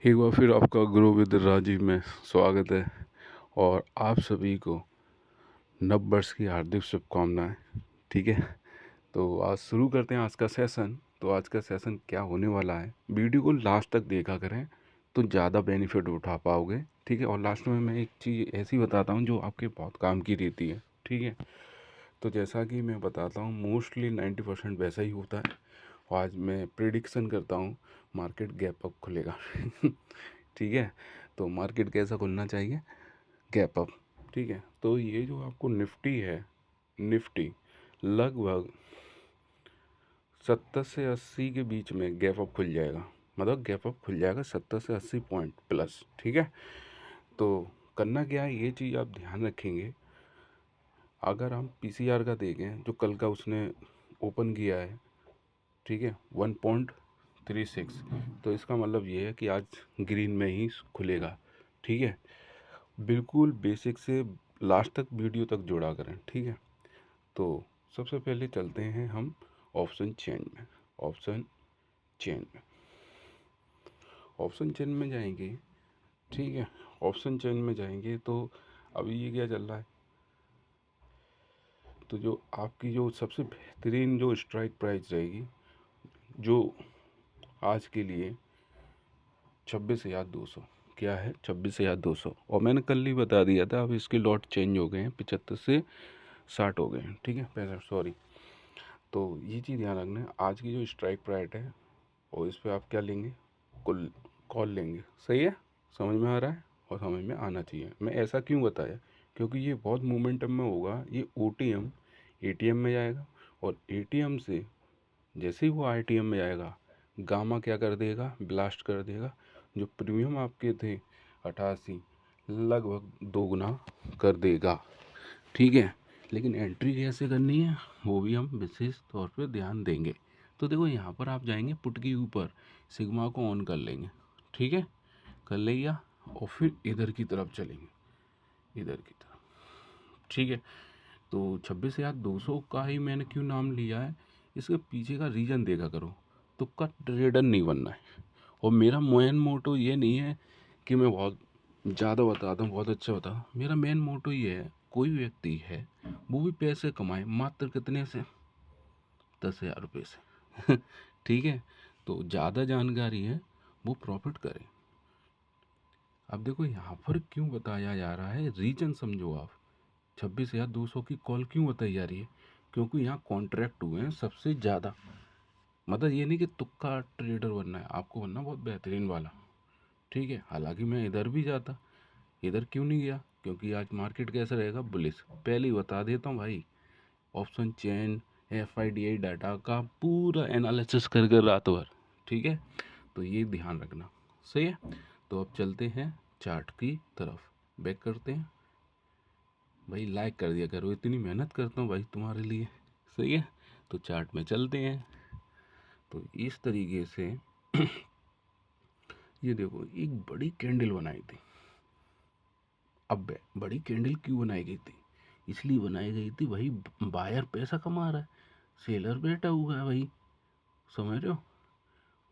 एक बार फिर आपका ग्रो विद राजीव में स्वागत है और आप सभी को नव वर्ष की हार्दिक शुभकामनाएं। ठीक है, तो आज शुरू करते हैं आज का सेशन। तो आज का सेशन क्या होने वाला है, वीडियो को लास्ट तक देखा करें तो ज़्यादा बेनिफिट उठा पाओगे। ठीक है, और लास्ट में मैं एक चीज़ ऐसी बताता हूँ जो आपके बहुत काम की रहती है। ठीक है, तो जैसा कि मैं बताता हूँ मोस्टली 90% वैसा ही होता है। और आज मैं प्रिडिक्शन करता हूँ मार्केट गैप अप खुलेगा। ठीक है, तो मार्केट कैसा खुलना चाहिए, गैप अप। ठीक है, तो ये जो आपको निफ्टी है, निफ्टी लगभग 70 से 80 के बीच में गैप अप खुल जाएगा। मतलब गैप अप खुल जाएगा 70 से 80 पॉइंट प्लस। ठीक है, तो करना क्या है, ये चीज़ आप ध्यान रखेंगे। अगर हम पीसीआर का देखें जो कल का उसने ओपन किया है, ठीक है, 1.36, तो इसका मतलब ये है कि आज ग्रीन में ही खुलेगा। ठीक है, बिल्कुल बेसिक से लास्ट तक वीडियो तक जोड़ा करें। ठीक है, तो सबसे पहले चलते हैं हम ऑप्शन चेन में। ऑप्शन चेन में ऑप्शन चेन में जाएंगे। ठीक है, ऑप्शन चेन में जाएंगे तो अभी ये क्या चल रहा है, तो जो आपकी जो सबसे बेहतरीन जो स्ट्राइक प्राइस रहेगी जो आज के लिए 26,200, क्या है 26,200। और मैंने कल ही बता दिया था, अब इसके लॉट चेंज हो गए हैं, 75 से 60 हो गए हैं। ठीक है, 65 सॉरी। तो ये चीज़ ध्यान रखना है, आज की जो स्ट्राइक प्राइस है और इस पर आप क्या लेंगे, कुल कॉल लेंगे। सही है, समझ में आ रहा है और समझ में आना चाहिए। मैं ऐसा क्यों बताया, क्योंकि ये बहुत मोमेंटम में होगा। ये ओटीएम एटीएम में जाएगा और एटीएम से जैसे ही वो आईटीएम में जाएगा, गामा क्या कर देगा, ब्लास्ट कर देगा। जो प्रीमियम आपके थे 88, लगभग दोगुना कर देगा। ठीक है, लेकिन एंट्री कैसे करनी है वो भी हम विशेष तौर पे ध्यान देंगे। तो देखो यहाँ पर आप जाएंगे पुट के ऊपर, सिग्मा को ऑन कर लेंगे। ठीक है, कर लिया और फिर इधर की तरफ चलेंगे, इधर की तरफ। ठीक है, तो 26,200 का ही मैंने क्यों नाम लिया है, इसके पीछे का रीज़न देखा करो। तुक्का ट्रेडर नहीं बनना है। और मेरा मेन मोटो ये नहीं है कि मैं बहुत ज़्यादा बताता हूँ, बहुत अच्छा बताता हूँ। मेरा मेन मोटो ये है, कोई व्यक्ति है वो भी पैसे कमाए मात्र कितने से, 10,000 रुपये से। ठीक है, तो ज़्यादा जानकारी है वो प्रॉफिट करे। अब देखो यहाँ पर क्यों बताया जा रहा है, रीजन समझो आप। 26,200 की कॉल क्यों बताई जा रही है, क्योंकि यहाँ कॉन्ट्रैक्ट हुए हैं सबसे ज़्यादा। मतलब ये नहीं कि तुक्का ट्रेडर बनना है, आपको बनना बहुत बेहतरीन वाला। ठीक है, हालांकि मैं इधर भी जाता, इधर क्यों नहीं गया, क्योंकि आज मार्केट कैसा रहेगा, बुलिश। पहले ही बता देता हूँ भाई, ऑप्शन चेन FIDI डाटा का पूरा एनालिसिस कर कर रात भर। ठीक है, तो ये ध्यान रखना। सही है, तो अब चलते हैं चार्ट की तरफ, बैक करते हैं। भाई लाइक कर दिया करो, इतनी मेहनत करता हूँ भाई तुम्हारे लिए। सही है, तो चार्ट में चलते हैं। तो इस तरीके से ये देखो एक बड़ी कैंडल बनाई थी। अब बड़ी कैंडल क्यों बनाई गई थी, इसलिए बनाई गई थी भाई, बायर पैसा कमा रहा है, सेलर बैठा हुआ है भाई। समझ रहे हो,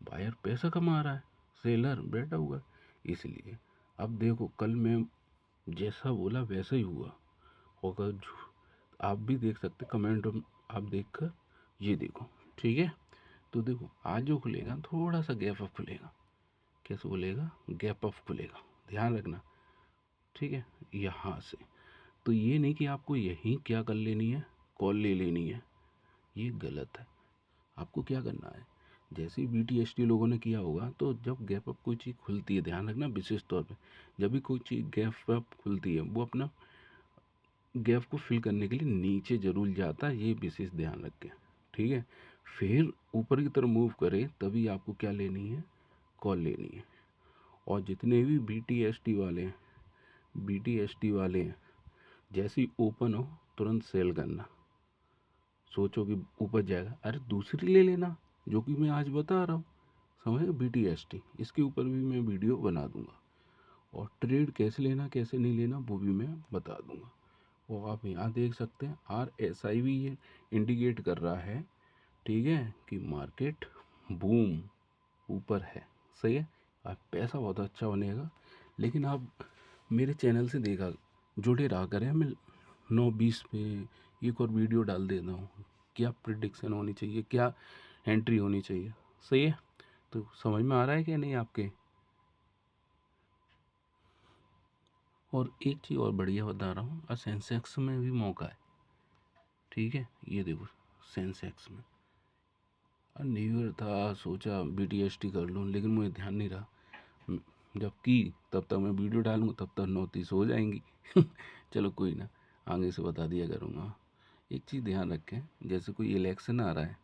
बायर पैसा कमा रहा है, सेलर बैठा हुआ है, इसलिए। अब देखो कल मैं जैसा बोला वैसा ही हुआ होगा। आप भी देख सकते कमेंट में, आप देख कर ये देखो। ठीक है, तो देखो आज जो खुलेगा थोड़ा सा गैप अप खुलेगा। कैसे खुलेगा, गैप अप खुलेगा, ध्यान रखना। ठीक है, यहाँ से तो ये नहीं कि आपको यहीं क्या कर लेनी है, कॉल ले लेनी है, ये गलत है। आपको क्या करना है, जैसे ही BTST लोगों ने किया होगा, तो जब गैप अप कोई चीज़ खुलती है, ध्यान रखना विशेष तौर पे, जब भी कोई चीज़ गैप अप खुलती है वो अपना गैप को फिल करने के लिए नीचे जरूर जाता है, ये विशेष ध्यान रखें। ठीक है, फिर ऊपर की तरफ मूव करे तभी आपको क्या लेनी है, कॉल लेनी है। और जितने भी BTST वाले हैं, जैसे ही ओपन हो तुरंत सेल करना। सोचो कि ऊपर जाएगा, अरे दूसरी ले लेना जो कि मैं आज बता रहा हूँ। समझे, BTST, इसके ऊपर भी मैं वीडियो बना दूंगा। और ट्रेड कैसे लेना कैसे नहीं लेना वो भी मैं बता दूंगा। वो आप यहाँ देख सकते हैं, RSI भी ये इंडिकेट कर रहा है। ठीक है, कि मार्केट बूम ऊपर है। सही है, आप पैसा बहुत अच्छा बनेगा। लेकिन आप मेरे चैनल से देखा जुड़े रहा करें। मैं 9:20 पे एक और वीडियो डाल देता हूँ, क्या प्रिडिक्शन होनी चाहिए, क्या एंट्री होनी चाहिए। सही है, तो समझ में आ रहा है कि नहीं आपके। और एक चीज़ और बढ़िया बता रहा हूँ, सेंसेक्स में भी मौका है। ठीक है, ये देखो सेंसेक्स में न्यू ईयर था, सोचा BTST कर लूँ, लेकिन मुझे ध्यान नहीं रहा। जब की तब तक मैं वीडियो डालूँगा तब तक 9:30 हो जाएंगी। चलो कोई ना, आगे से बता दिया करूँगा। एक चीज़ ध्यान रखें, जैसे कोई इलेक्शन आ रहा है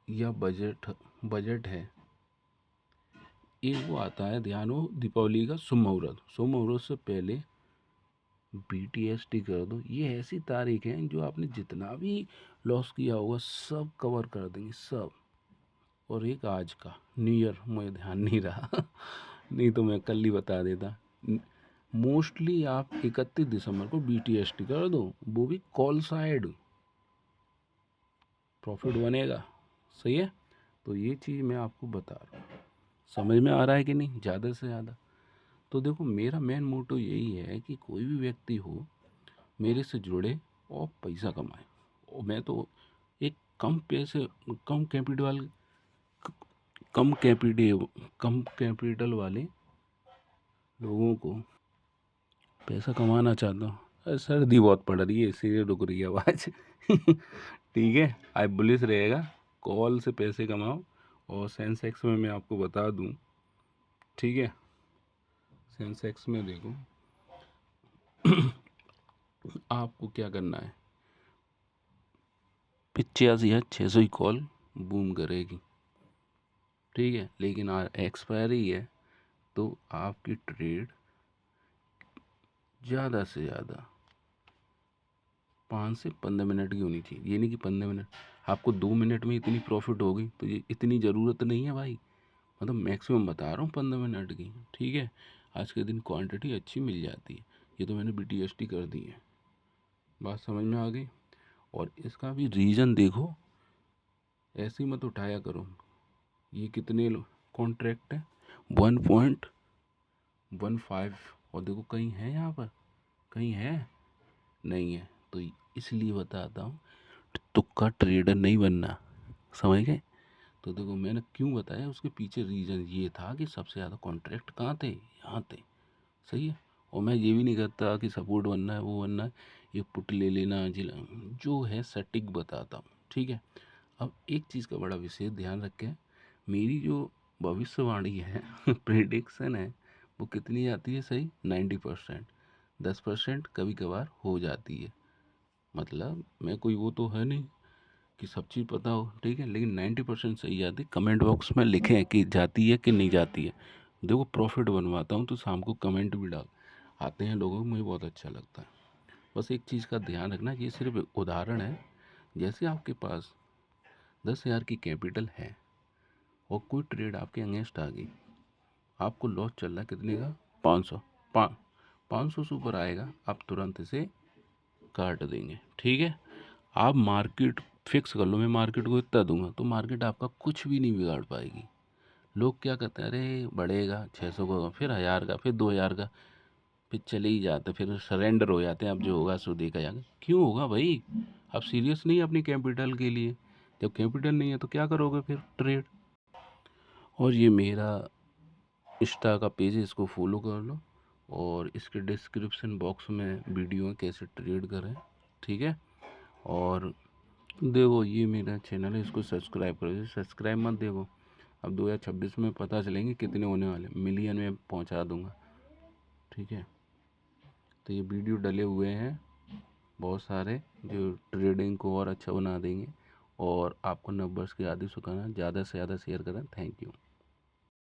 या बजट है, एक वो आता है, ध्यान हो, दीपावली का शुभ मुहूर्त। शुभ मुहूर्त से पहले BTST कर दो। ये ऐसी तारीख है जो आपने जितना भी लॉस किया होगा सब कवर कर देंगे, सब। और एक आज का न्यू ईयर, मुझे ध्यान नहीं रहा। नहीं तो मैं कल ही बता देता। मोस्टली आप 31 दिसंबर को BTST कर दो, वो भी कॉल साइड, प्रॉफिट बनेगा। सही है, तो ये चीज़ मैं आपको बता रहा हूँ। समझ में आ रहा है कि नहीं, ज़्यादा से ज़्यादा। तो देखो मेरा मेन मोटो यही है कि कोई भी व्यक्ति हो मेरे से जुड़े और पैसा कमाए। और मैं तो एक कम पैसे, कम कैपिटल कम कैपिटल वाले लोगों को पैसा कमाना चाहता हूँ। अरे सर्दी बहुत पड़ रही है इसीलिए रुक रही है आवाज़। ठीक है, आज बुलिस रहेगा, कॉल से पैसे कमाओ। और सेंसेक्स में मैं आपको बता दूँ, ठीक है, सेंसेक्स में देखो आपको क्या करना है, 85 या 600 ही कॉल बूम करेगी। ठीक है, लेकिन एक्सपायरी है तो आपकी ट्रेड ज़्यादा से ज़्यादा 5 से 15 मिनट की होनी चाहिए। ये नहीं कि 15 मिनट, आपको 2 मिनट में इतनी प्रॉफिट होगी तो ये इतनी ज़रूरत नहीं है भाई। मतलब मैक्सिमम बता रहा हूँ 15 मिनट की। ठीक है, आज के दिन क्वांटिटी अच्छी मिल जाती है। ये तो मैंने BTST कर दी है, बात समझ में आ गई। और इसका भी रीज़न देखो, ऐसे ही मत उठाया करो। ये कितने कॉन्ट्रैक्ट है, 1.15। और देखो कहीं है यहाँ पर, कहीं है नहीं है, तो इसलिए बताता हूँ, तुक्का ट्रेडर नहीं बनना। समझ गए। तो देखो मैंने क्यों बताया, उसके पीछे रीज़न ये था कि सबसे ज़्यादा कॉन्ट्रैक्ट कहाँ थे, यहाँ थे। सही है, और मैं ये भी नहीं कहता कि सपोर्ट बनना है, वो बनना है, ये पुट ले लेना जिला, जो है सटीक बताता हूँ। ठीक है, अब एक चीज़ का बड़ा विशेष ध्यान रखें, मेरी जो भविष्यवाणी है प्रेडिक्शन है, वो कितनी आती है सही, 90%। 10% कभी कभार हो जाती है। मतलब मैं कोई वो तो है नहीं कि सब चीज़ पता हो। ठीक है, लेकिन 90% सही जाती है। कमेंट बॉक्स में लिखें कि जाती है कि नहीं जाती है। देखो प्रॉफिट बनवाता हूँ तो शाम को कमेंट भी डाल आते हैं लोगों को, मुझे बहुत अच्छा लगता है। बस एक चीज़ का ध्यान रखना, ये सिर्फ उदाहरण है। जैसे आपके पास 10,000 की कैपिटल है और कोई ट्रेड आपके अगेंस्ट आ गई, आपको लॉस चल रहा है कितने का, 500, 500 से ऊपर आएगा आप तुरंत इसे काट देंगे। ठीक है, आप मार्केट फिक्स कर लो, मैं मार्केट को इतना दूंगा, तो मार्केट आपका कुछ भी नहीं बिगाड़ पाएगी। लोग क्या कहते हैं, अरे बढ़ेगा 600 का, फिर 1000 का, फिर 2000 का, फिर चले ही जाते, फिर सरेंडर हो जाते हैं। अब जो होगा सो देखा जाएगा। क्यों होगा भाई, आप सीरियस नहीं है अपनी कैपिटल के लिए। जब कैपिटल नहीं है तो क्या करोगे फिर ट्रेड। और ये मेरा इंस्टा का पेज है, इसको फॉलो कर लो। और इसके डिस्क्रिप्शन बॉक्स में वीडियो है कैसे ट्रेड करें। ठीक है, और देखो ये मेरा चैनल है, इसको सब्सक्राइब करो। सब्सक्राइब मत देखो, अब 2026 में पता चलेंगे कितने होने वाले, मिलियन में पहुंचा दूंगा। ठीक है, तो ये वीडियो डले हुए हैं बहुत सारे जो ट्रेडिंग को और अच्छा बना देंगे। और आपको नंबर्स की आदि सुखाना, ज़्यादा से ज़्यादा शेयर करें। Thank you.